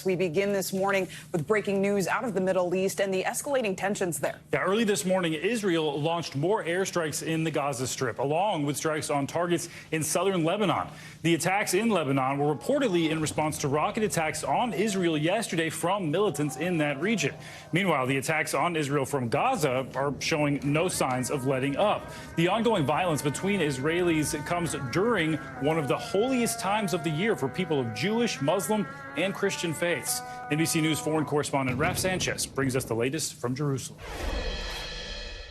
We begin this morning with breaking news out of the Middle East and the escalating tensions there. Yeah, early this morning, Israel launched more airstrikes in the Gaza Strip, along with strikes on targets in southern Lebanon. The attacks in Lebanon were reportedly in response to rocket attacks on Israel yesterday from militants in that region. Meanwhile, the attacks on Israel from Gaza are showing no signs of letting up. The ongoing violence between Israelis comes during one of the holiest times of the year for people of Jewish, Muslim, and Christian faiths. NBC News foreign correspondent Raf Sanchez brings us the latest from Jerusalem.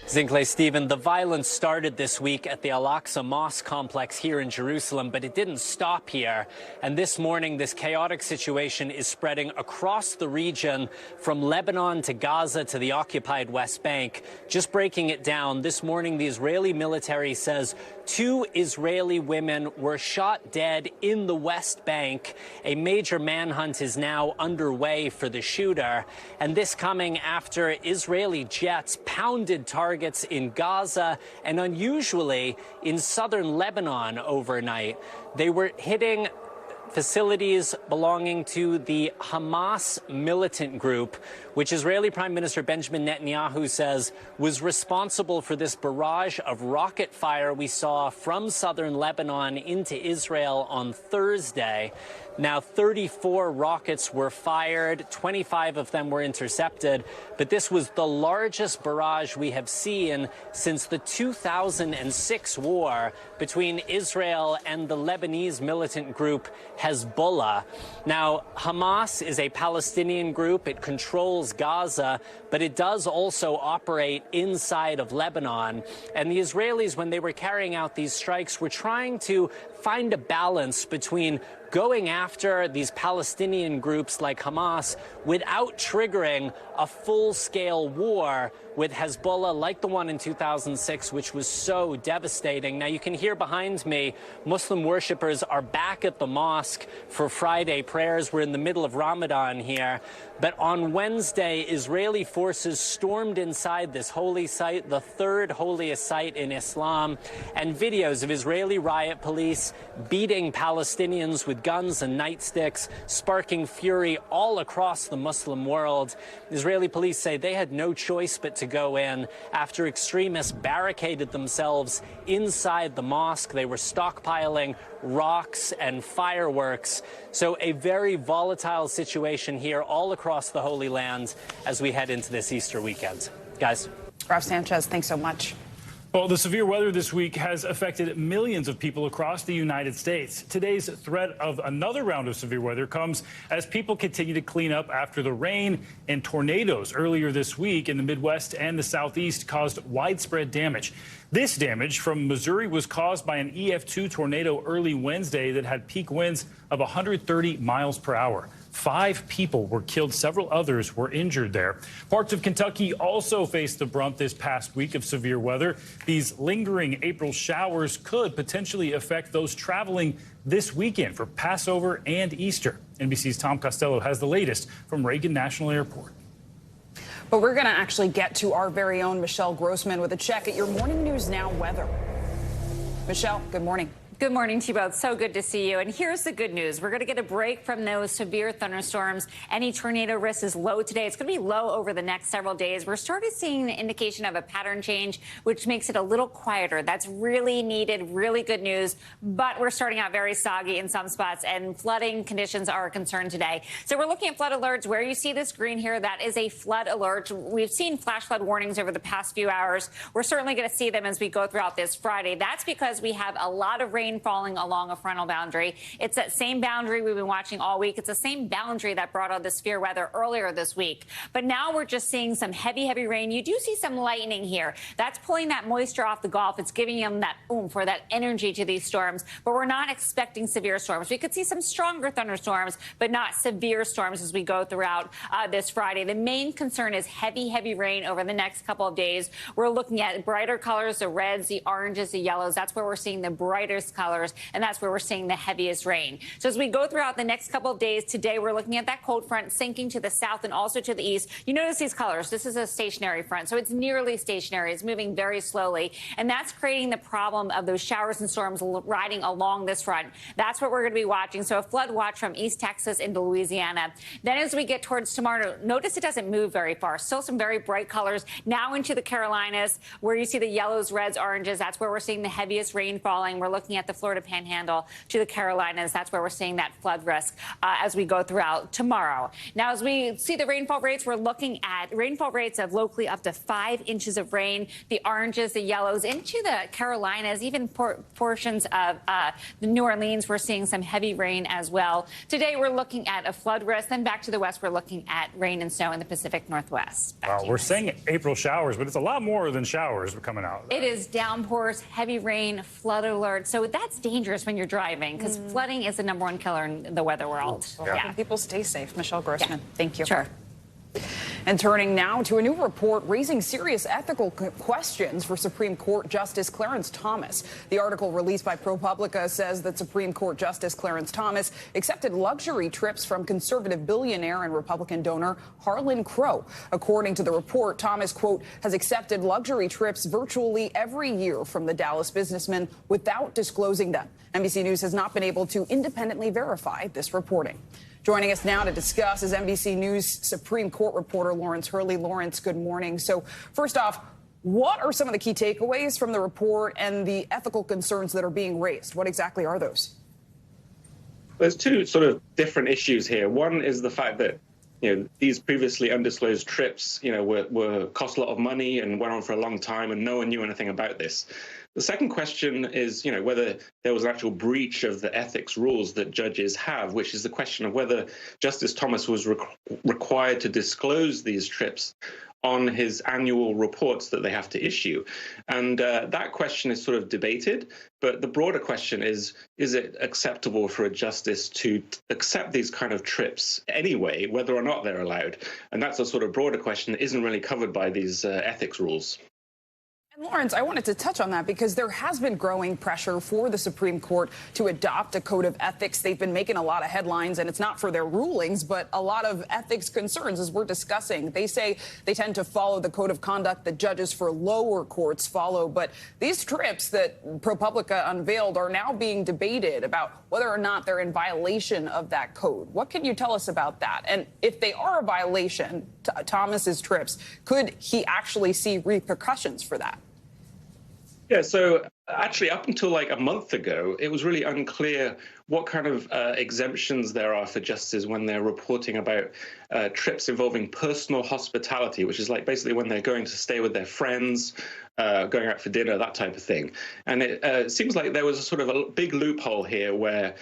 Zinkley, Stephen, the violence started this week at the Al-Aqsa Mosque complex here in Jerusalem, but it didn't stop here. And this morning, this chaotic situation is spreading across the region from Lebanon to Gaza to the occupied West Bank. Just breaking it down, this morning, the Israeli military says 2 Israeli women were shot dead in the West Bank. A major manhunt is now underway for the shooter. And this coming after Israeli jets pounded targets in Gaza and unusually in southern Lebanon overnight. They were hitting facilities belonging to the Hamas militant group, which Israeli Prime Minister Benjamin Netanyahu says was responsible for this barrage of rocket fire we saw from southern Lebanon into Israel on Thursday. Now, 34 rockets were fired, 25 of them were intercepted, but this was the largest barrage we have seen since the 2006 war between Israel and the Lebanese militant group Hezbollah. Now, Hamas is a Palestinian group. It controls Gaza, but it does also operate inside of Lebanon. And the Israelis, when they were carrying out these strikes, were trying to find a balance between going after these Palestinian groups like Hamas without triggering a full-scale war with Hezbollah like the one in 2006, which was so devastating. Now, you can hear behind me, Muslim worshippers are back at the mosque for Friday prayers. We're in the middle of Ramadan here. But on Wednesday, Israeli forces stormed inside this holy site, the third holiest site in Islam, and videos of Israeli riot police beating Palestinians with guns and nightsticks, sparking fury all across the Muslim world. Israeli police say they had no choice but to go in after extremists barricaded themselves inside the mosque. They were stockpiling rocks and fireworks. So a very volatile situation here all across the Holy Land as we head into this Easter weekend. Guys. Raf Sanchez, thanks so much. Well, the severe weather this week has affected millions of people across the United States. Today's threat of another round of severe weather comes as people continue to clean up after the rain and tornadoes earlier this week in the Midwest and the Southeast caused widespread damage. This damage from Missouri was caused by an EF2 tornado early Wednesday that had peak winds of 130 miles per hour. 5 people were killed. Several others were injured there. Parts of Kentucky also faced the brunt this past week of severe weather. These lingering April showers could potentially affect those traveling this weekend for Passover and Easter. NBC's Tom Costello has the latest from Reagan National Airport. But we're going to actually get to our very own Michelle Grossman with a check at your Morning News Now weather. Michelle, good morning. Good morning to you both. So good to see you. And here's the good news. We're going to get a break from those severe thunderstorms. Any tornado risk is low today. It's going to be low over the next several days. We're starting seeing an indication of a pattern change, which makes it a little quieter. That's really needed, really good news. But we're starting out very soggy in some spots, and flooding conditions are a concern today. So we're looking at flood alerts. Where you see this green here, that is a flood alert. We've seen flash flood warnings over the past few hours. We're certainly going to see them as we go throughout this Friday. That's because we have a lot of rain falling along a frontal boundary. It's that same boundary we've been watching all week. It's the same boundary that brought on the severe weather earlier this week. But now we're just seeing some heavy rain. You do see some lightning here. That's pulling that moisture off the Gulf. It's giving them that oomph or that energy to these storms. But we're not expecting severe storms. We could see some stronger thunderstorms, but not severe storms as we go throughout this Friday. The main concern is heavy rain over the next couple of days. We're looking at brighter colors, the reds, the oranges, the yellows. That's where we're seeing the brightest colors, and that's where we're seeing the heaviest rain. So as we go throughout the next couple of days, today we're looking at that cold front sinking to the south and also to the east. You notice these colors. This is a stationary front, so it's nearly stationary. It's moving very slowly, and that's creating the problem of those showers and storms riding along this front. That's what we're going to be watching. So a flood watch from East Texas into Louisiana. Then as we get towards tomorrow, notice it doesn't move very far. Still some very bright colors now into the Carolinas, where you see the yellows, reds, oranges. That's where we're seeing the heaviest rain falling. We're looking at the Florida Panhandle to the Carolinas. That's where we're seeing that flood risk as we go throughout tomorrow. Now, as we see the rainfall rates, we're looking at rainfall rates of locally up to 5 inches of rain. The oranges, the yellows into the Carolinas, even portions of the New Orleans, we're seeing some heavy rain as well. Today, we're looking at a flood risk. Then back to the west, we're looking at rain and snow in the Pacific Northwest. Wow, we're saying April showers, but it's a lot more than showers coming out. It is downpours, heavy rain, flood alert. So that's dangerous when you're driving, because flooding is the #1 killer in the weather world. Yeah. People stay safe. Michelle Grossman, thank you. Sure. And turning now to a new report raising serious ethical questions for Supreme Court Justice Clarence Thomas. The article released by ProPublica says that Supreme Court Justice Clarence Thomas accepted luxury trips from conservative billionaire and Republican donor Harlan Crow. According to the report, Thomas, quote, has accepted luxury trips virtually every year from the Dallas businessman without disclosing them. NBC News has not been able to independently verify this reporting. Joining us now to discuss is NBC News Supreme Court reporter Lawrence Hurley. Lawrence, good morning. So first off, what are some of the key takeaways from the report and the ethical concerns that are being raised? What exactly are those? There's two sort of different issues here. One is the fact that, these previously undisclosed trips, were cost a lot of money and went on for a long time, and no one knew anything about this. The second question is, whether there was an actual breach of the ethics rules that judges have, which is the question of whether Justice Thomas was required to disclose these trips on his annual reports that they have to issue. And that question is sort of debated. But the broader question is it acceptable for a justice to accept these kind of trips anyway, whether or not they're allowed? And that's a sort of broader question that isn't really covered by these ethics rules. Lawrence, I wanted to touch on that because there has been growing pressure for the Supreme Court to adopt a code of ethics. They've been making a lot of headlines, and it's not for their rulings, but a lot of ethics concerns, as we're discussing. They say they tend to follow the code of conduct that judges for lower courts follow. But these trips that ProPublica unveiled are now being debated about whether or not they're in violation of that code. What can you tell us about that? And if they are a violation, Thomas's trips, could he actually see repercussions for that? Yeah, so actually up until like a month ago, it was really unclear what kind of exemptions there are for justices when they're reporting about trips involving personal hospitality, which is like basically when they're going to stay with their friends, going out for dinner, that type of thing. And it seems like there was a sort of a big loophole here where,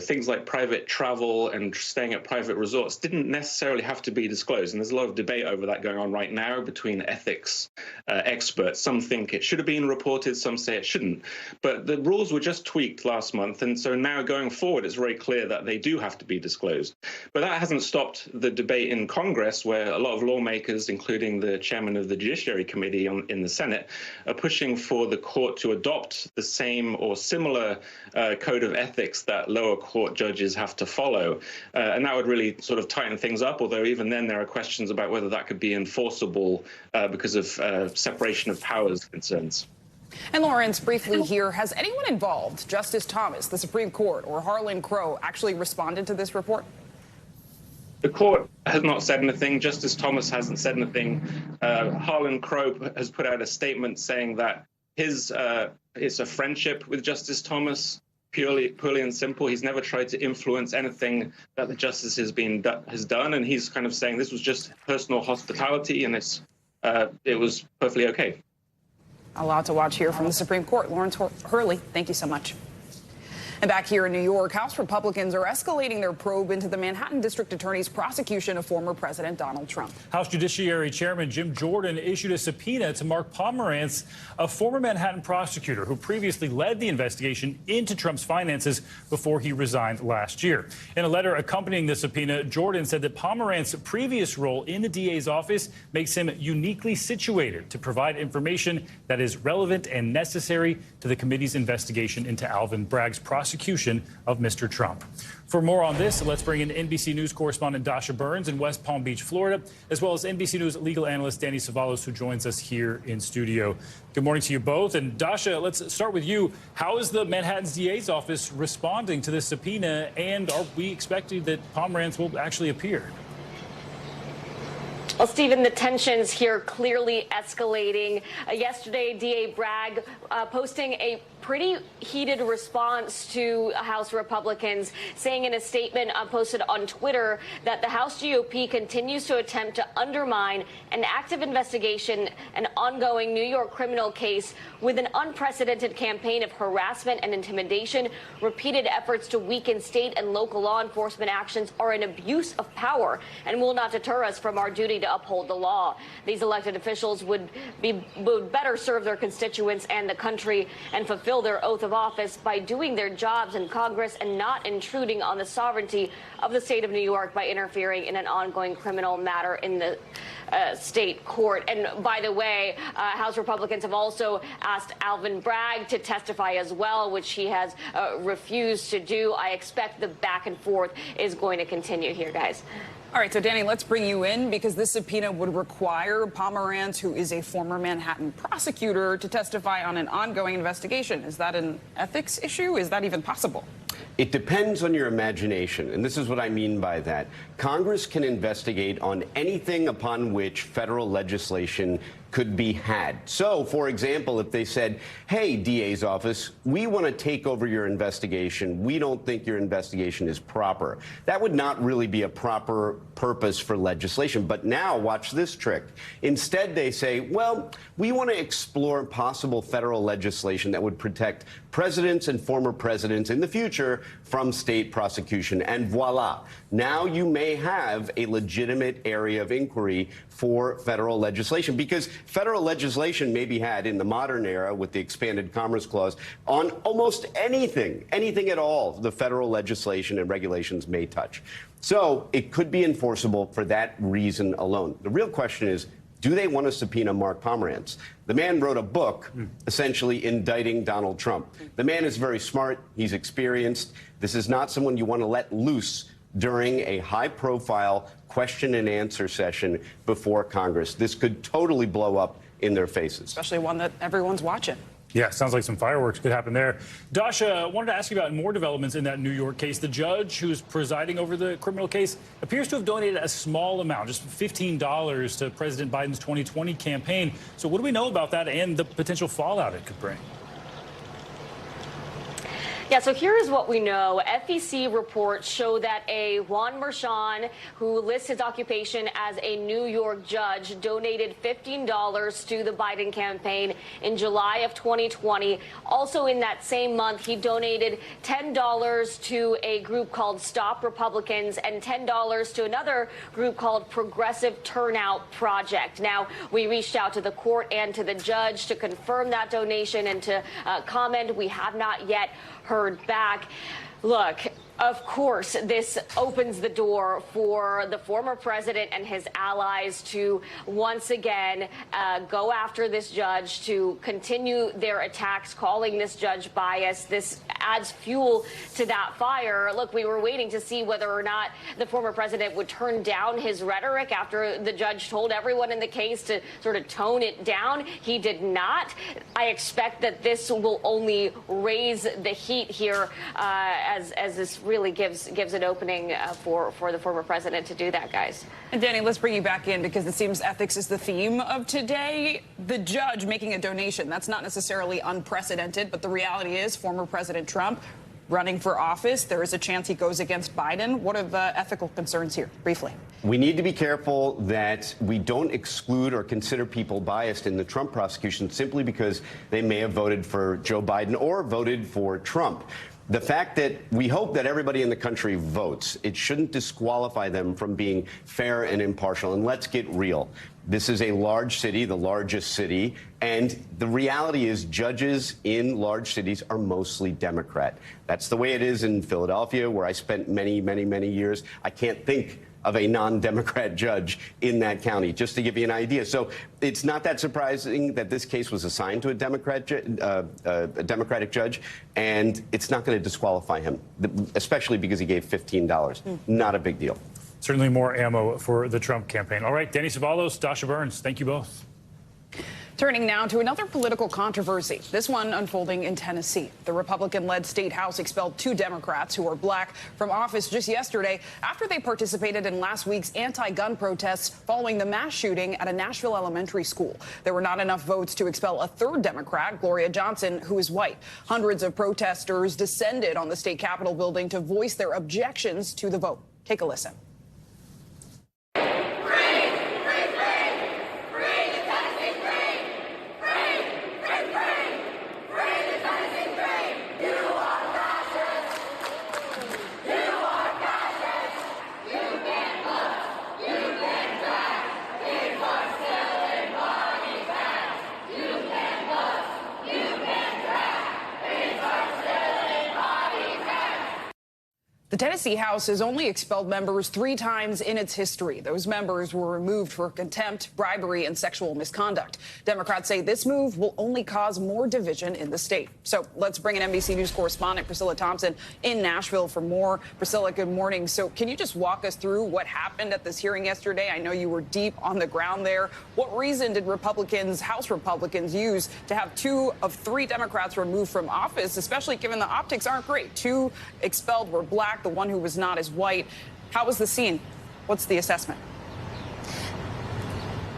things like private travel and staying at private resorts didn't necessarily have to be disclosed. And there's a lot of debate over that going on right now between ethics experts. Some think it should have been reported, some say it shouldn't. But the rules were just tweaked last month. And so now going forward, it's very clear that they do have to be disclosed. But that hasn't stopped the debate in Congress, where a lot of lawmakers, including the chairman of the Judiciary Committee in the Senate, are pushing for the court to adopt the same or similar code of ethics that lower court judges have to follow. And that would really sort of tighten things up, although even then there are questions about whether that could be enforceable because of separation of powers concerns. And Lawrence, briefly here, has anyone involved, Justice Thomas, the Supreme Court, or Harlan Crow, actually responded to this report? The court has not said anything. Justice Thomas hasn't said anything. Harlan Crow has put out a statement saying that it's a friendship with Justice Thomas, purely and simple. He's never tried to influence anything that the justice has done, and he's kind of saying this was just personal hospitality, and it was perfectly okay. A lot to watch here from the Supreme Court. Lawrence Hurley, thank you so much. And back here in New York, House Republicans are escalating their probe into the Manhattan District Attorney's prosecution of former President Donald Trump. House Judiciary Chairman Jim Jordan issued a subpoena to Mark Pomerantz, a former Manhattan prosecutor who previously led the investigation into Trump's finances before he resigned last year. In a letter accompanying the subpoena, Jordan said that Pomerantz's previous role in the DA's office makes him uniquely situated to provide information that is relevant and necessary to the committee's investigation into Alvin Bragg's prosecution of Mr. Trump. For more on this, let's bring in NBC News correspondent Dasha Burns in West Palm Beach, Florida, as well as NBC News legal analyst Danny Savalos, who joins us here in studio. Good morning to you both. And Dasha, let's start with you. How is the Manhattan's DA's office responding to this subpoena, and are we expecting that Pomerantz will actually appear? Well, Stephen, the tensions here clearly escalating. Yesterday, DA Bragg posting a pretty heated response to House Republicans, saying in a statement posted on Twitter that the House GOP continues to attempt to undermine an active investigation, an ongoing New York criminal case with an unprecedented campaign of harassment and intimidation. Repeated efforts to weaken state and local law enforcement actions are an abuse of power and will not deter us from our duty to uphold the law. These elected officials would better serve their constituents and the country and fulfill their oath of office by doing their jobs in Congress and not intruding on the sovereignty of the state of New York by interfering in an ongoing criminal matter in the state court. And by the way, House Republicans have also asked Alvin Bragg to testify as well, which he has refused to do. I expect the back and forth is going to continue here, guys. All right, so Danny, let's bring you in because this subpoena would require Pomerantz, who is a former Manhattan prosecutor, to testify on an ongoing investigation. Is that an ethics issue? Is that even possible? It depends on your imagination, and this is what I mean by that. Congress can investigate on anything upon which federal legislation could be had. So, for example, if they said, hey, DA's office, we want to take over your investigation. We don't think your investigation is proper. That would not really be a proper purpose for legislation. But now, watch this trick. Instead, they say, well, we want to explore possible federal legislation that would protect presidents and former presidents in the future from state prosecution. And voila, now you may have a legitimate area of inquiry for federal legislation, because federal legislation may be had in the modern era with the expanded Commerce Clause on almost anything at all the federal legislation and regulations may touch. So it could be enforceable for that reason alone. The real question is, do they want to subpoena Mark Pomerantz? The man wrote a book essentially indicting Donald Trump. The man is very smart. He's experienced. This is not someone you want to let loose during a high-profile question and answer session before Congress. This could totally blow up in their faces. Especially one that everyone's watching. Yeah, sounds like some fireworks could happen there. Dasha, I wanted to ask you about more developments in that New York case. The judge who's presiding over the criminal case appears to have donated a small amount, just $15, to President Biden's 2020 campaign. So what do we know about that and the potential fallout it could bring? Yeah, so here is what we know. FEC reports show that a Juan Merchan, who lists his occupation as a New York judge, donated $15 to the Biden campaign in July of 2020. Also in that same month, he donated $10 to a group called Stop Republicans and $10 to another group called Progressive Turnout Project. Now, we reached out to the court and to the judge to confirm that donation and to comment. We have not yet heard back. Look, of course, this opens the door for the former president and his allies to once again go after this judge, to continue their attacks, calling this judge biased. This adds fuel to that fire. Look, we were waiting to see whether or not the former president would turn down his rhetoric after the judge told everyone in the case to sort of tone it down. He did not. I expect that this will only raise the heat here as this really gives an opening for the former president to do that, guys. And Danny, let's bring you back in because it seems ethics is the theme of today. The judge making a donation, that's not necessarily unprecedented, but the reality is former President Trump running for office. There is a chance he goes against Biden. What are the ethical concerns here, briefly? We need to be careful that we don't exclude or consider people biased in the Trump prosecution simply because they may have voted for Joe Biden or voted for Trump. the fact that we hope that everybody in the country votes, it shouldn't disqualify them from being fair and impartial. And let's get real. This is a large city, the largest city, and the reality is judges in large cities are mostly Democrat. That's the way it is in Philadelphia, where I spent many, many, many years. I can't think of a non-Democrat judge in that county, just to give you an idea. So it's not that surprising that this case was assigned to a Democratic judge, and it's not going to disqualify him, especially because he gave $15. Not a big deal. Certainly more ammo for the Trump campaign. All right, Danny Ceballos, Dasha Burns, thank you both. Turning now to another political controversy, this one unfolding in Tennessee. The Republican-led state house expelled 2 Democrats who are black from office just yesterday after they participated in last week's anti-gun protests following the mass shooting at a Nashville elementary school. There were not enough votes to expel a 3rd Democrat, Gloria Johnson, who is white. Hundreds of protesters descended on the state Capitol building to voice their objections to the vote. Take a listen. The Tennessee House has only expelled members 3 times in its history. Those members were removed for contempt, bribery, and sexual misconduct. Democrats say this move will only cause more division in the state. So let's bring in NBC News correspondent Priscilla Thompson in Nashville for more. Priscilla, good morning. So can you just walk us through what happened at this hearing yesterday? I know you were deep on the ground there. What reason did House Republicans use to have 2 of 3 Democrats removed from office, especially given the optics aren't great? 2 expelled were black. The one who was not is white. How was the scene? What's the assessment?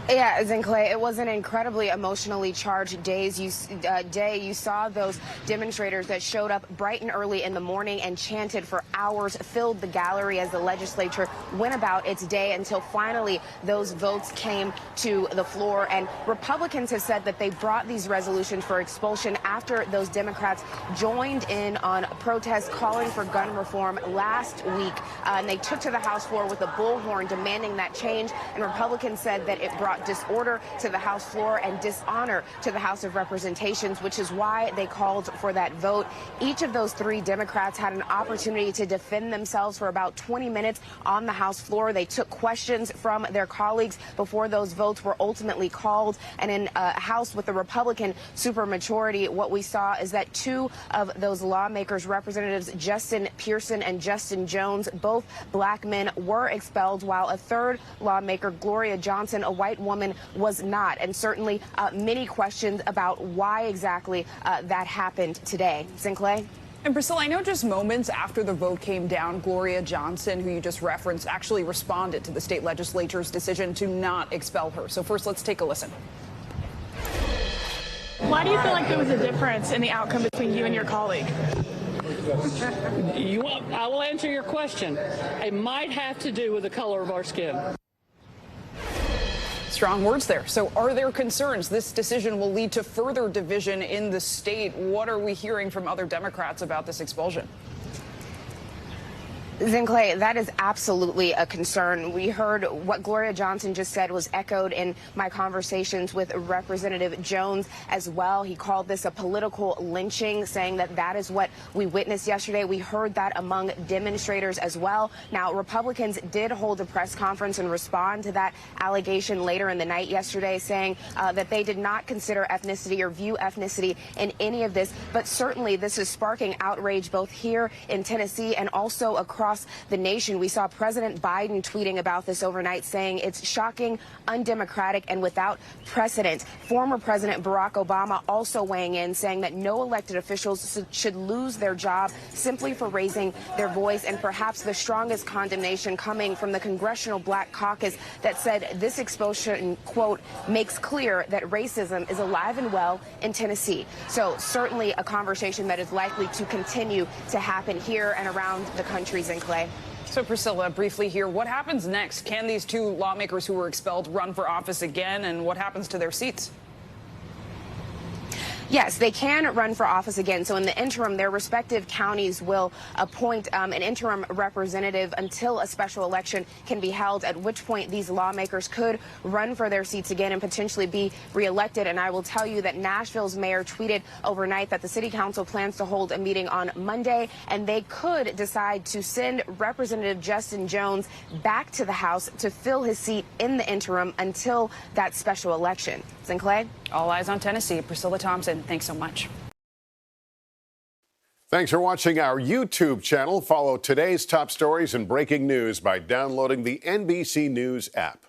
Yeah, Zinclay, it was an incredibly emotionally charged day. You saw those demonstrators that showed up bright and early in the morning and chanted for hours, filled the gallery as the legislature went about its day until finally those votes came to the floor. And Republicans have said that they brought these resolutions for expulsion after those Democrats joined in on protests calling for gun reform last week. And they took to the House floor with a bullhorn demanding that change. And Republicans said that it brought disorder to the House floor and dishonor to the House of Representations, which is why they called for that vote. Each of those 3 Democrats had an opportunity to defend themselves for about 20 minutes on the House floor. They took questions from their colleagues before those votes were ultimately called. And in a House with a Republican supermajority, what we saw is that 2 of those lawmakers, Representatives Justin Pearson and Justin Jones, both black men, were expelled, while a 3rd lawmaker, Gloria Johnson, a white woman, was not. And certainly many questions about why exactly that happened today. Zinclay? And Priscilla, I know just moments after the vote came down, Gloria Johnson, who you just referenced, actually responded to the state legislature's decision to not expel her. So first, let's take a listen. Why do you feel like there was a difference in the outcome between you and your colleague? I will answer your question. It might have to do with the color of our skin. Strong words there. So are there concerns this decision will lead to further division in the state? What are we hearing from other Democrats about this expulsion? Zinclay, that is absolutely a concern. We heard what Gloria Johnson just said was echoed in my conversations with Representative Jones as well. He called this a political lynching, saying that that is what we witnessed yesterday. We heard that among demonstrators as well. Now, Republicans did hold a press conference and respond to that allegation later in the night yesterday, saying that they did not consider ethnicity or view ethnicity in any of this. But certainly this is sparking outrage both here in Tennessee and also across the nation. We saw President Biden tweeting about this overnight, saying it's shocking, undemocratic, and without precedent. Former President Barack Obama also weighing in, saying that no elected officials should lose their job simply for raising their voice, and perhaps the strongest condemnation coming from the Congressional Black Caucus that said this expulsion, quote, makes clear that racism is alive and well in Tennessee. So certainly a conversation that is likely to continue to happen here and around the country. Zinclay. So, Priscilla, briefly here, what happens next? Can these 2 lawmakers who were expelled run for office again, and what happens to their seats? Yes, they can run for office again. So in the interim, their respective counties will appoint an interim representative until a special election can be held, at which point these lawmakers could run for their seats again and potentially be reelected. And I will tell you that Nashville's mayor tweeted overnight that the city council plans to hold a meeting on Monday, and they could decide to send Representative Justin Jones back to the House to fill his seat in the interim until that special election. Sinclair? All eyes on Tennessee. Priscilla Thompson, thanks so much. Thanks for watching our YouTube channel. Follow today's top stories and breaking news by downloading the NBC News app.